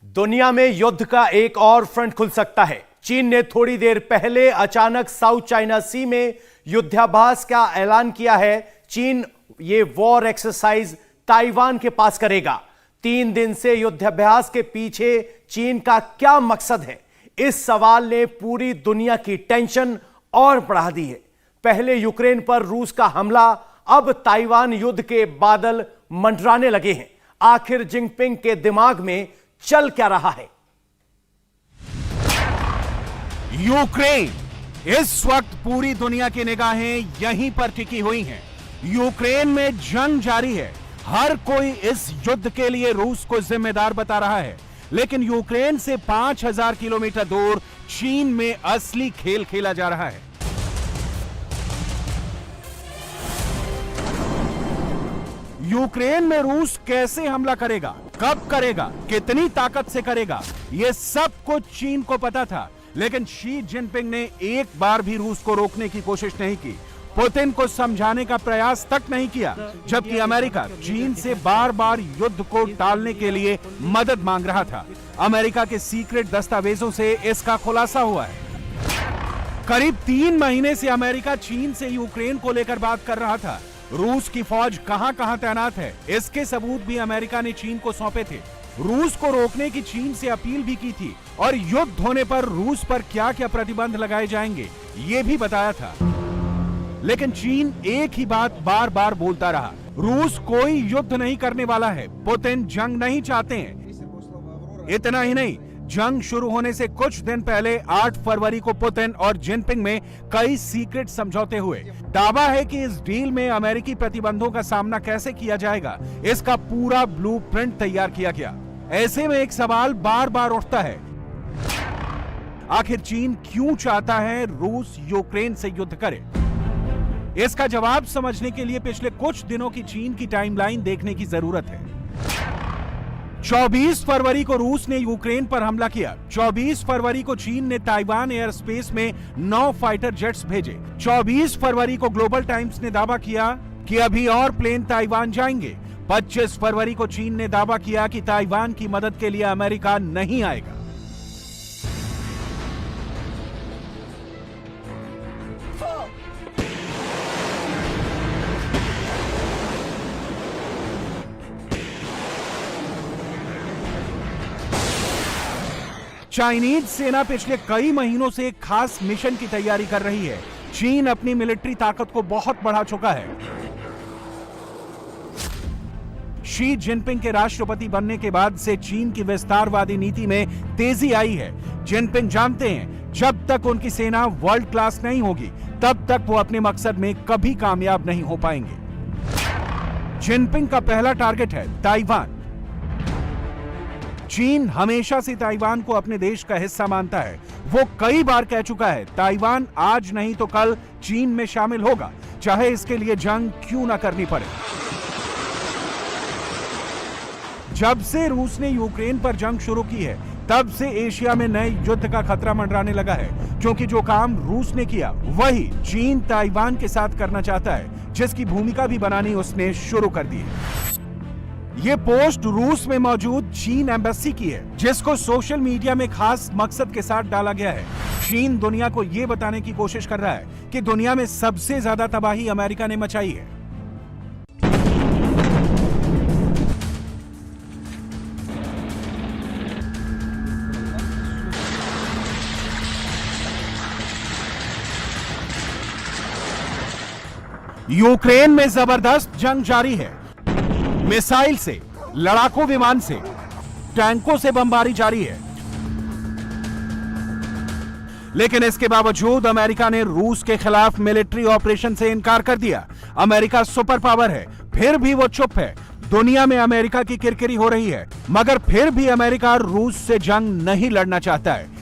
दुनिया में युद्ध का एक और फ्रंट खुल सकता है। चीन ने थोड़ी देर पहले अचानक साउथ चाइना सी में युद्धाभ्यास का ऐलान किया है। चीन ये वॉर एक्सरसाइज ताइवान के पास करेगा। 3 दिन से युद्धाभ्यास के पीछे चीन का क्या मकसद है? इस सवाल ने पूरी दुनिया की टेंशन और बढ़ा दी है। पहले यूक्रेन पर रूस का हमला, अब ताइवान युद्ध के बादल मंडराने लगे हैं। आखिर जिनपिंग के दिमाग में चल क्या रहा है? यूक्रेन, इस वक्त पूरी दुनिया की निगाहें यहीं पर टिकी हुई हैं। यूक्रेन में जंग जारी है। हर कोई इस युद्ध के लिए रूस को जिम्मेदार बता रहा है, लेकिन यूक्रेन से 5000 किलोमीटर दूर चीन में असली खेल खेला जा रहा है। यूक्रेन में रूस कैसे हमला करेगा, कब करेगा, कितनी ताकत से करेगा, यह सब कुछ चीन को पता था, लेकिन शी जिनपिंग ने एक बार भी रूस को रोकने की कोशिश नहीं की। पुतिन को समझाने का प्रयास तक नहीं किया, जबकि अमेरिका चीन से बार बार युद्ध को टालने के लिए मदद मांग रहा था। अमेरिका के सीक्रेट दस्तावेजों से इसका खुलासा हुआ है। करीब 3 महीने से अमेरिका चीन से यूक्रेन को लेकर बात कर रहा था। रूस की फौज कहां तैनात है, इसके सबूत भी अमेरिका ने चीन को सौंपे थे। रूस को रोकने की चीन से अपील भी की थी और युद्ध होने पर रूस पर क्या क्या प्रतिबंध लगाए जाएंगे, यह भी बताया था। लेकिन चीन एक ही बात बार बार बोलता रहा, रूस कोई युद्ध नहीं करने वाला है, पुतिन जंग नहीं चाहते हैं। इतना ही नहीं, जंग शुरू होने से कुछ दिन पहले 8 फरवरी को पुतिन और जिनपिंग में कई सीक्रेट समझौते हुए। दावा है कि इस डील में अमेरिकी प्रतिबंधों का सामना कैसे किया जाएगा, इसका पूरा ब्लूप्रिंट तैयार किया गया। ऐसे में एक सवाल बार बार उठता है, आखिर चीन क्यों चाहता है रूस यूक्रेन से युद्ध करे? इसका जवाब समझने के लिए पिछले कुछ दिनों की चीन की टाइमलाइन देखने की जरूरत है। 24 फरवरी को रूस ने यूक्रेन पर हमला किया। 24 फरवरी को चीन ने ताइवान एयर स्पेस में 9 फाइटर जेट्स भेजे। 24 फरवरी को ग्लोबल टाइम्स ने दावा किया कि अभी और प्लेन ताइवान जाएंगे। 25 फरवरी को चीन ने दावा किया कि ताइवान की मदद के लिए अमेरिका नहीं आएगा। चाइनीज सेना पिछले कई महीनों से एक खास मिशन की तैयारी कर रही है। चीन अपनी मिलिट्री ताकत को बहुत बढ़ा चुका है। शी जिनपिंग के राष्ट्रपति बनने के बाद से चीन की विस्तारवादी नीति में तेजी आई है। जिनपिंग जानते हैं, जब तक उनकी सेना वर्ल्ड क्लास नहीं होगी, तब तक वो अपने मकसद में कभी कामयाब नहीं हो पाएंगे। जिनपिंग का पहला टारगेट है ताइवान। चीन हमेशा से ताइवान को अपने देश का हिस्सा मानता है। वो कई बार कह चुका है, ताइवान आज नहीं तो कल चीन में शामिल होगा, चाहे इसके लिए जंग क्यों ना करनी पड़े। जब से रूस ने यूक्रेन पर जंग शुरू की है, तब से एशिया में नए युद्ध का खतरा मंडराने लगा है, क्योंकि जो काम रूस ने किया वही चीन ताइवान के साथ करना चाहता है, जिसकी भूमिका भी बनानी उसने शुरू कर दी है। ये पोस्ट रूस में मौजूद चीन एम्बेसी की है, जिसको सोशल मीडिया में खास मकसद के साथ डाला गया है। चीन दुनिया को यह बताने की कोशिश कर रहा है कि दुनिया में सबसे ज्यादा तबाही अमेरिका ने मचाई है। यूक्रेन में जबरदस्त जंग जारी है। मिसाइल से, लड़ाकू विमान से, टैंकों से बमबारी जारी है। लेकिन इसके बावजूद अमेरिका ने रूस के खिलाफ मिलिट्री ऑपरेशन से इनकार कर दिया। अमेरिका सुपर पावर है, फिर भी वो चुप है। दुनिया में अमेरिका की किरकिरी हो रही है, मगर फिर भी अमेरिका रूस से जंग नहीं लड़ना चाहता है।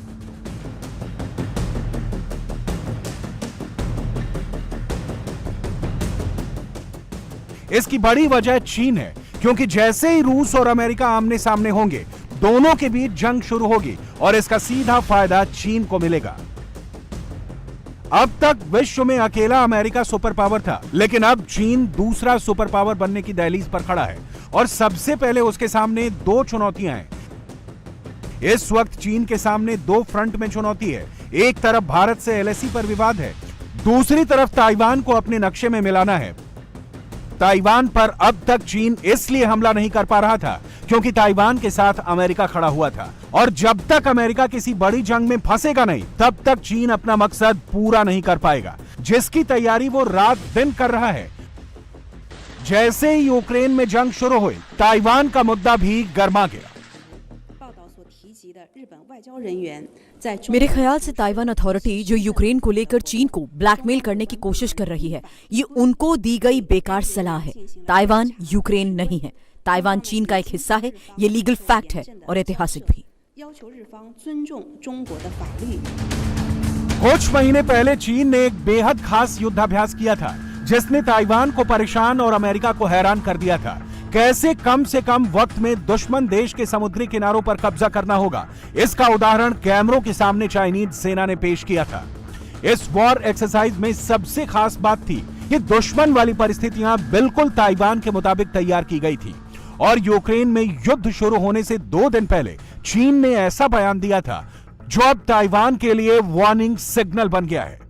इसकी बड़ी वजह चीन है, क्योंकि जैसे ही रूस और अमेरिका आमने सामने होंगे, दोनों के बीच जंग शुरू होगी और इसका सीधा फायदा चीन को मिलेगा। अब तक विश्व में अकेला अमेरिका सुपर पावर था, लेकिन अब चीन दूसरा सुपर पावर बनने की दहलीज पर खड़ा है और सबसे पहले उसके सामने 2 चुनौतियां हैं। इस वक्त चीन के सामने दो फ्रंट में चुनौती है। एक तरफ भारत से एलएसी पर विवाद है, दूसरी तरफ ताइवान को अपने नक्शे में मिलाना है। ताइवान पर अब तक चीन इसलिए हमला नहीं कर पा रहा था क्योंकि ताइवान के साथ अमेरिका खड़ा हुआ था, और जब तक अमेरिका किसी बड़ी जंग में फंसेगा नहीं, तब तक चीन अपना मकसद पूरा नहीं कर पाएगा, जिसकी तैयारी वो रात दिन कर रहा है। जैसे ही यूक्रेन में जंग शुरू हुई, ताइवान का मुद्दा भी गर्मा गया। मेरे ख्याल से ताइवान अथॉरिटी जो यूक्रेन को लेकर चीन को ब्लैकमेल करने की कोशिश कर रही है, ये उनको दी गई बेकार सलाह है। ताइवान यूक्रेन नहीं है, ताइवान चीन का एक हिस्सा है। ये लीगल फैक्ट है और ऐतिहासिक भी। कुछ महीने पहले चीन ने एक बेहद खास युद्धाभ्यास किया था, जिसने ताइवान को परेशान और अमेरिका को हैरान कर दिया था। कैसे कम से कम वक्त में दुश्मन देश के समुद्री किनारों पर कब्जा करना होगा, इसका उदाहरण कैमरों के सामने चाइनीज सेना ने पेश किया था। इस वॉर एक्सरसाइज में सबसे खास बात थी कि दुश्मन वाली परिस्थितियां बिल्कुल ताइवान के मुताबिक तैयार की गई थी, और यूक्रेन में युद्ध शुरू होने से 2 दिन पहले चीन ने ऐसा बयान दिया था जो अब ताइवान के लिए वार्निंग सिग्नल बन गया है।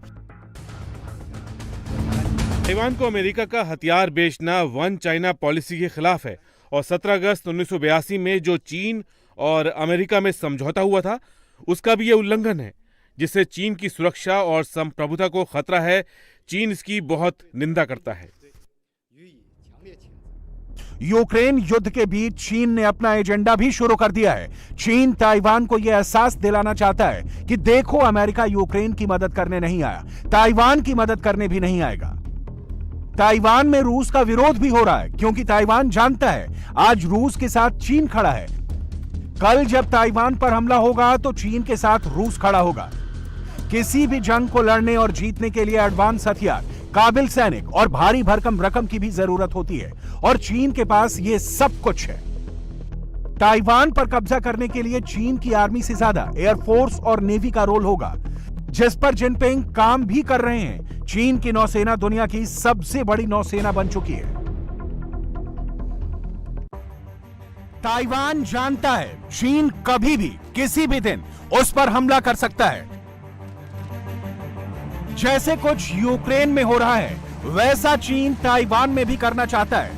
ताइवान को अमेरिका का हथियार बेचना वन चाइना पॉलिसी के खिलाफ है, और 17 अगस्त 1982 में जो चीन और अमेरिका में समझौता हुआ था, उसका भी यह उल्लंघन है, जिससे चीन की सुरक्षा और संप्रभुता को खतरा है। चीन इसकी बहुत निंदा करता है। यूक्रेन युद्ध के बीच चीन ने अपना एजेंडा भी शुरू कर दिया है। चीन ताइवान को यह एहसास दिलाना चाहता है कि देखो, अमेरिका यूक्रेन की मदद करने नहीं आया, ताइवान की मदद करने भी नहीं आएगा। ताइवान में रूस का विरोध भी हो रहा है, क्योंकि ताइवान जानता है आज रूस के साथ चीन खड़ा है। कल जब ताइवान पर हमला होगा तो चीन के साथ रूस खड़ा होगा। किसी भी जंग को लड़ने और जीतने के लिए एडवांस हथियार, काबिल सैनिक और भारी भरकम रकम की भी जरूरत होती है, और चीन के पास ये सब कुछ है। ताइवान पर कब्जा करने के लिए चीन की आर्मी से ज्यादा एयरफोर्स और नेवी का रोल होगा, जिस पर जिनपिंग काम भी कर रहे हैं। चीन की नौसेना दुनिया की सबसे बड़ी नौसेना बन चुकी है। ताइवान जानता है चीन कभी भी किसी भी दिन उस पर हमला कर सकता है। जैसे कुछ यूक्रेन में हो रहा है, वैसा चीन ताइवान में भी करना चाहता है।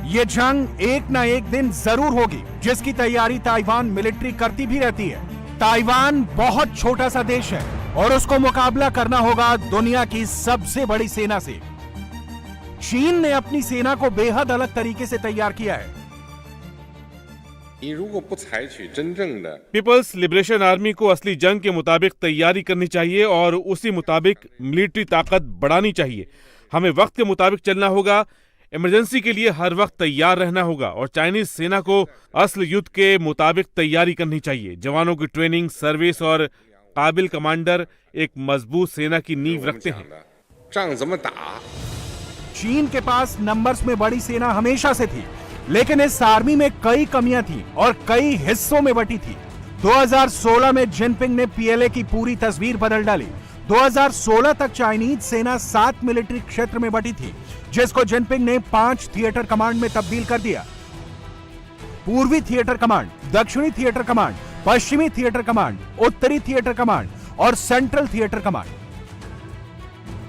यह जंग एक ना एक दिन जरूर होगी, जिसकी तैयारी ताइवान मिलिट्री करती भी रहती है। ताइवान बहुत छोटा सा देश है और उसको मुकाबला करना होगा दुनिया की सबसे बड़ी सेना से। चीन ने अपनी सेना को बेहद अलग तरीके से तैयार किया है। पीपल्स लिबरेशन आर्मी को असली जंग के मुताबिक तैयारी करनी चाहिए और उसी मुताबिक मिलिट्री ताकत बढ़ानी चाहिए। हमें वक्त के मुताबिक चलना होगा, इमरजेंसी के लिए हर वक्त तैयार रहना होगा, और चाइनीज सेना को असल युद्ध के मुताबिक तैयारी करनी चाहिए। जवानों की ट्रेनिंग, सर्विस और काबिल कमांडर एक मजबूत सेना की नींव रखते हैं। चीन के पास नंबर्स में बड़ी सेना हमेशा से थी, लेकिन इस आर्मी में कई कमियां थी और कई हिस्सों में बटी थी। 2016 में जिनपिंग ने पीएलए की पूरी तस्वीर बदल डाली। 2016 तक चाइनीज सेना 7 मिलिट्री क्षेत्र में बटी थी, जिसको जिनपिंग ने 5 थिएटर कमांड में तब्दील कर दिया। पूर्वी थिएटर कमांड, दक्षिणी थिएटर कमांड, पश्चिमी थिएटर कमांड, उत्तरी थिएटर कमांड और सेंट्रल थिएटर कमांड।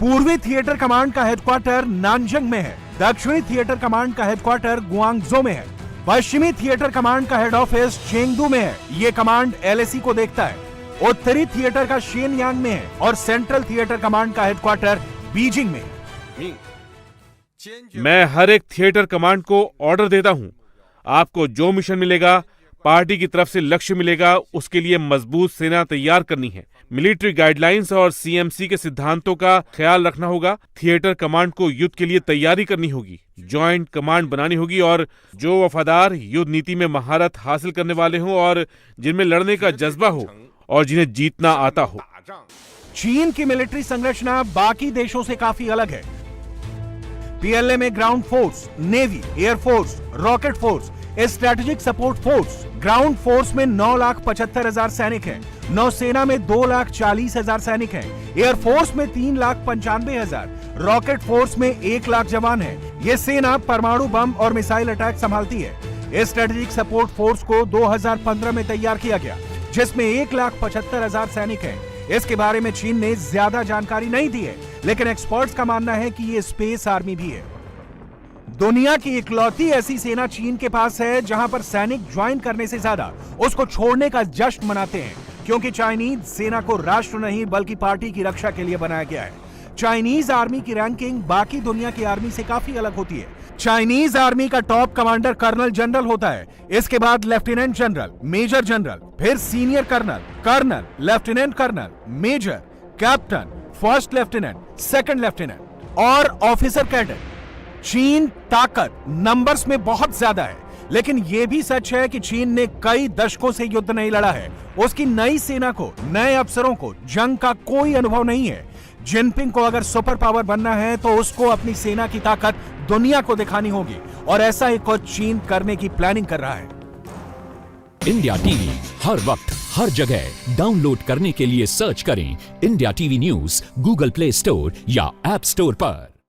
पूर्वी थिएटर कमांड का हेडक्वार्टर नानजंग में है, दक्षिणी थिएटर कमांड का हेडक्वार्टर गुआंगझो में है, पश्चिमी थिएटर कमांड का हेड ऑफिस चेंगडू में है, ये कमांड एलएसी को देखता है। उत्तरी थिएटर का शेनयांग में है और सेंट्रल थिएटर कमांड का हेडक्वार्टर बीजिंग में है। मैं हर एक थिएटर कमांड को ऑर्डर देता हूं, आपको जो मिशन मिलेगा, पार्टी की तरफ से लक्ष्य मिलेगा, उसके लिए मजबूत सेना तैयार करनी है। मिलिट्री गाइडलाइंस और सीएमसी के सिद्धांतों का ख्याल रखना होगा। थिएटर कमांड को युद्ध के लिए तैयारी करनी होगी, जॉइंट कमांड बनानी होगी, और जो वफादार, युद्ध नीति में महारत हासिल करने वाले हों और जिनमें लड़ने का जज्बा हो और जिन्हें जीतना आता हो। चीन की मिलिट्री संरचना बाकी देशों से काफी अलग है। पीएलए में ground force, navy, air force, rocket force, strategic support force. Ground force में 9,75,000 सैनिक हैं, नौसेना में 2,40,000 सैनिक हैं, एयरफोर्स में 3,95,000, रॉकेट फोर्स में 1 लाख जवान हैं। ये सेना परमाणु बम और मिसाइल अटैक संभालती है। स्ट्रेटेजिक सपोर्ट फोर्स को 2015 में तैयार किया गया। जिसमें 1,75,000 सैनिक हैं। इसके बारे में चीन ने ज्यादा जानकारी नहीं दी है, लेकिन एक्सपर्ट्स का मानना है कि ये स्पेस आर्मी भी है। दुनिया की इकलौती ऐसी सेना चीन के पास है जहां पर सैनिक ज्वाइन करने से ज्यादा उसको छोड़ने का जश्न मनाते हैं, क्योंकि चाइनीज सेना को राष्ट्र नहीं बल्कि पार्टी की रक्षा के लिए बनाया गया है। चाइनीज आर्मी की रैंकिंग बाकी दुनिया की आर्मी से काफी अलग होती है। चाइनीज आर्मी का टॉप कमांडर कर्नल जनरल होता है, इसके बाद लेफ्टिनेंट जनरल, मेजर जनरल, फिर senior colonel, colonel, lieutenant colonel, major, captain, first lieutenant, second lieutenant और ऑफिसर कैडर। चीन ताकत नंबर्स में बहुत ज्यादा है, लेकिन यह भी सच है कि चीन ने कई दशकों से युद्ध नहीं लड़ा है। उसकी नई सेना को, नए अफसरों को जंग का कोई अनुभव नहीं है। जिनपिंग को अगर सुपर पावर बनना है तो उसको अपनी सेना की ताकत दुनिया को दिखानी होगी, और ऐसा ही कुछ चीन करने की प्लानिंग कर रहा है। इंडिया टीवी हर वक्त हर जगह डाउनलोड करने के लिए सर्च करें India TV news Google play store या ऐप स्टोर पर।